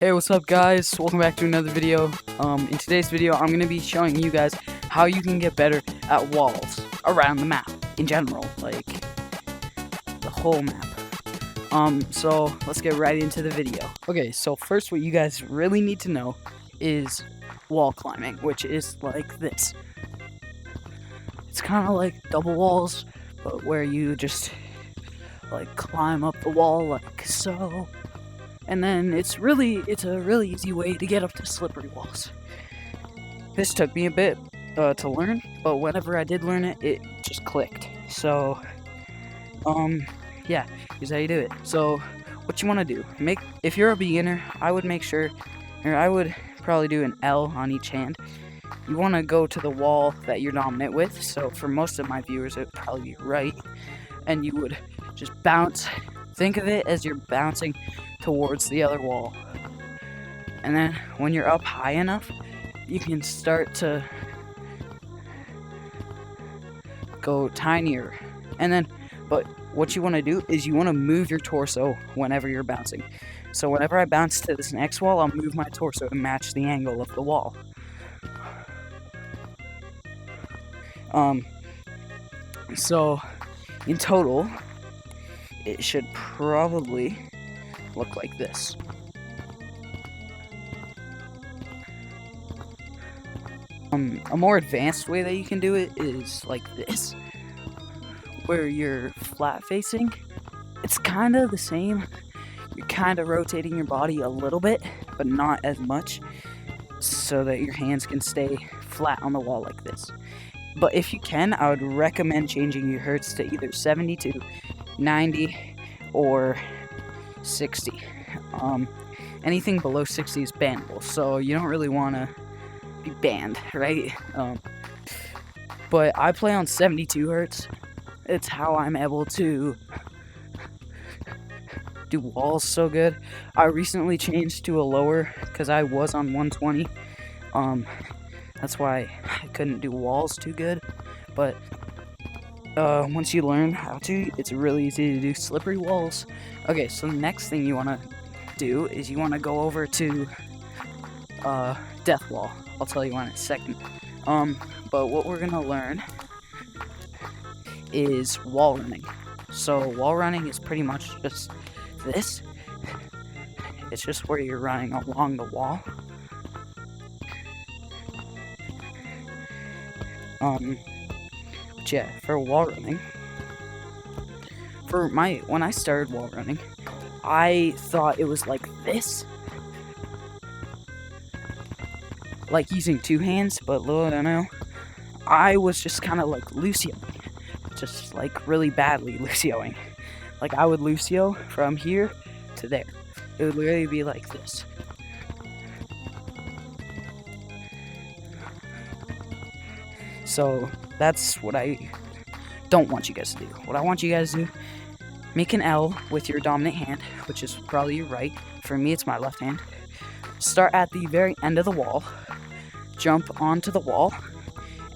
Hey, what's up guys? Welcome back to another video. In today's video, I'm going to be showing you guys how you can get better at walls around the map in general, like the whole map. So let's get right into the video. Okay, so first what you guys really need to know is wall climbing, which is like this. It's kind of like double walls, but where you just like climb up the wall like so. And then it's a really easy way to get up to slippery walls. This took me a bit to learn, but whenever I did learn it, it just clicked. So, yeah, here's how you do it. So, what you want to do, if you're a beginner, I would probably do an L on each hand. You want to go to the wall that you're dominant with. So for most of my viewers, it would probably be right, and you would just bounce. Think of it as you're bouncing towards the other wall, and then when you're up high enough, you can start to go tinier. And then, but what you want to do is you want to move your torso whenever you're bouncing. So whenever I bounce to this next wall, I'll move my torso to match the angle of the wall. So in total, it should probably look like this. A more advanced way that you can do it is like this, where you're flat facing. It's kind of the same. You're kind of rotating your body a little bit, but not as much, so that your hands can stay flat on the wall like this. But if you can, I would recommend changing your hertz to either 72, 90, or 60. Anything below 60 is bannable, so you don't really want to be banned, right? But I play on 72 hertz. It's how I'm able to do walls so good. I recently changed to a lower because I was on 120. That's why I couldn't do walls too good. But once you learn how to, it's really easy to do slippery walls. Okay, so the next thing you want to do is you want to go over to death wall. I'll tell you in a second. But what we're gonna learn is wall running. So wall running is pretty much just this. It's just where you're running along the wall. But yeah, for wall running, when I started wall running, I thought it was like this, like using two hands, but little did I know, I was just kind of like Lucioing, just like really badly Lucioing. Like I would Lucio from here to there. It would literally be like this. So that's what I don't want you guys to do. What I want you guys to do, make an L with your dominant hand, which is probably your right. For me, it's my left hand. Start at the very end of the wall, jump onto the wall,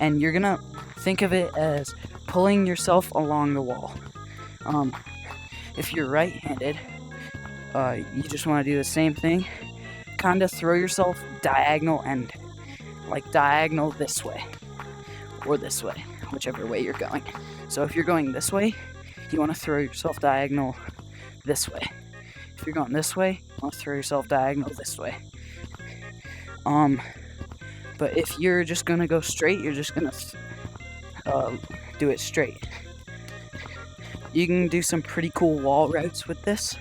and you're gonna think of it as pulling yourself along the wall. If you're right-handed, you just want to do the same thing. Kind of throw yourself diagonal and like diagonal this way or this way, whichever way you're going. So if you're going this way, you want to throw yourself diagonal this way. If you're going this way, you want to throw yourself diagonal this way. But if you're just gonna go straight, you're just gonna do it straight. You can do some pretty cool wall routes with this.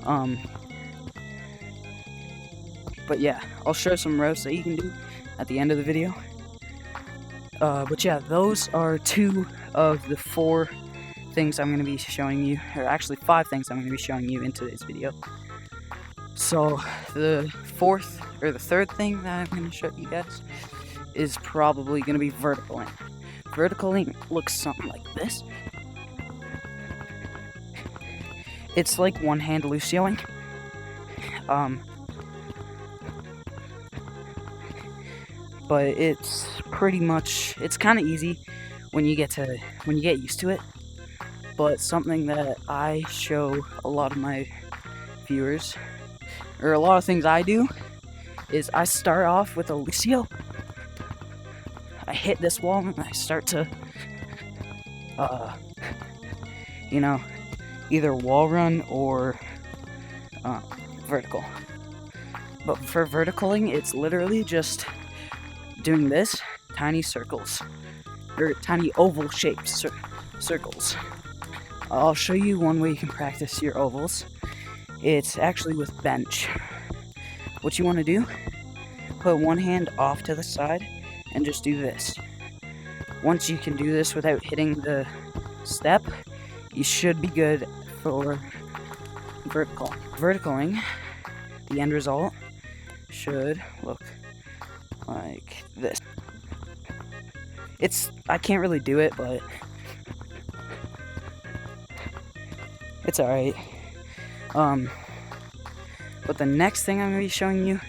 But yeah, I'll show some routes that you can do at the end of the video. But yeah, those are two of the 4 things I'm going to be showing you, or actually 5 things I'm going to be showing you in today's video. So the third thing that I'm going to show you guys is probably going to be verticaling. Verticaling looks something like this. It's like one-hand Lucioing. But it's pretty much, it's kind of easy when you get used to it. But something that I show a lot of my viewers or a lot of things I do, is I start off with a Lucio. I hit this wall and I start to, you know, either wall run or vertical. But for verticaling, it's literally just doing this, tiny circles, or tiny oval shapes, circles. I'll show you one way you can practice your ovals. It's actually with bench. What you want to do, put one hand off to the side and just do this. Once you can do this without hitting the step, you should be good for verticaling. The end result should look like this. I can't really do it, but it's alright. But the next thing I'm going to be showing you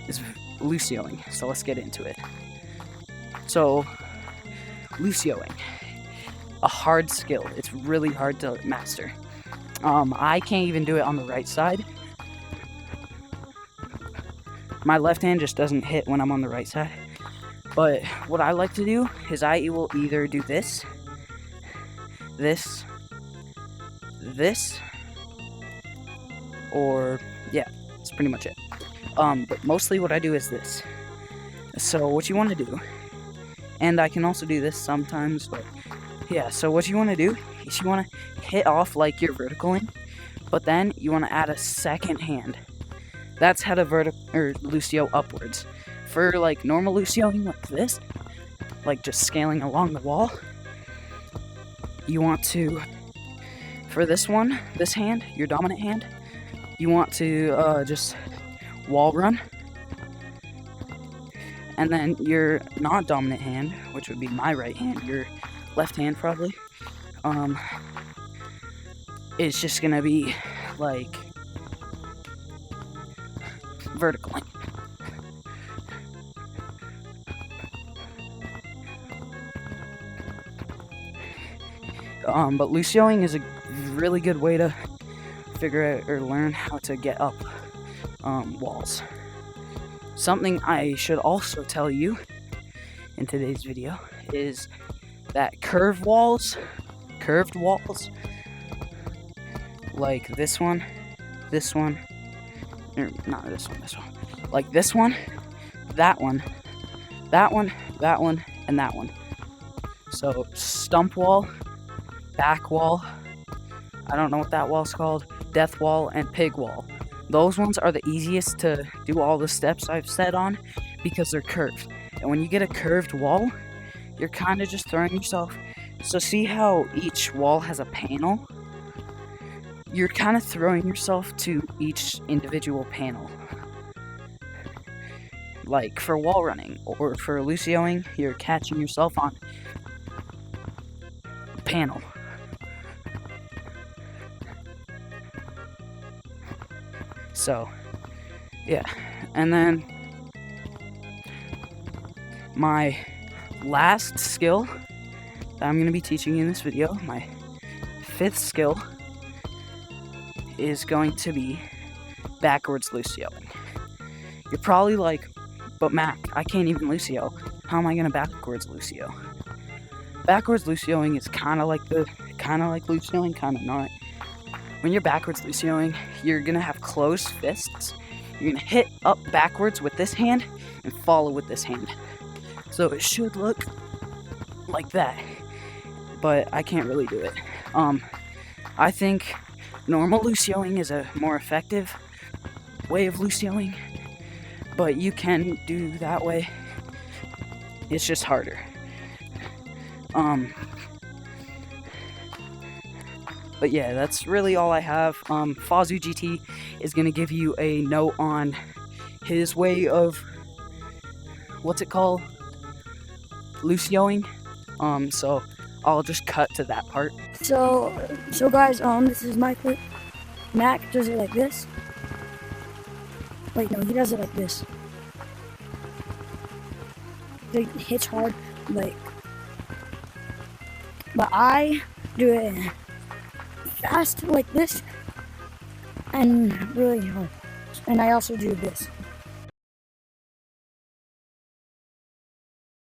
is Lucioing, so let's get into it. So, Lucioing, a hard skill. It's really hard to master. I can't even do it on the right side. My left hand just doesn't hit when I'm on the right side. But what I like to do is I will either do this, or yeah, that's pretty much it. But mostly what I do is this. So what you want to do, and I can also do this sometimes, but yeah, so what you want to do is you want to hit off like you're verticaling, but then you want to add a second hand. That's how to Lucio upwards. For like normal Lucioing like this, like just scaling along the wall, you want to, for this one, this hand, your dominant hand, you want to just wall run. And then your not dominant hand, which would be my right hand, your left hand probably, is just gonna be like verticaling. But Lucioing is a really good way to figure out or learn how to get up walls. Something I should also tell you in today's video is that curved walls, like this one, or not this one, like this one, that one, and that one. So stump wall, back wall, I don't know what that wall's called, death wall, and pig wall. Those ones are the easiest to do all the steps I've said on because they're curved. And when you get a curved wall, you're kind of just throwing yourself. So see how each wall has a panel? You're kind of throwing yourself to each individual panel. Like for wall running or for Lucioing, you're catching yourself on a panel. So, yeah, and then my last skill that I'm going to be teaching you in this video, my 5th skill, is going to be backwards Lucioing. You're probably like, but Mac, I can't even Lucio. How am I going to backwards Lucio? Backwards Lucioing is kind of like Lucioing, kind of not. When you're backwards Lucioing, you're going to have closed fists. You're going to hit up backwards with this hand and follow with this hand. So it should look like that, but I can't really do it. I think normal Lucioing is a more effective way of Lucioing, but you can do that way. It's just harder. But yeah, that's really all I have. Fazu GT is going to give you a note on his way of, what's it called? Lucioing. So I'll just cut to that part. So guys, this is my clip. Mac does it like this. Wait, no, he does it like this. He hits hard, like, but I do it fast like this and really hard. And I also do this.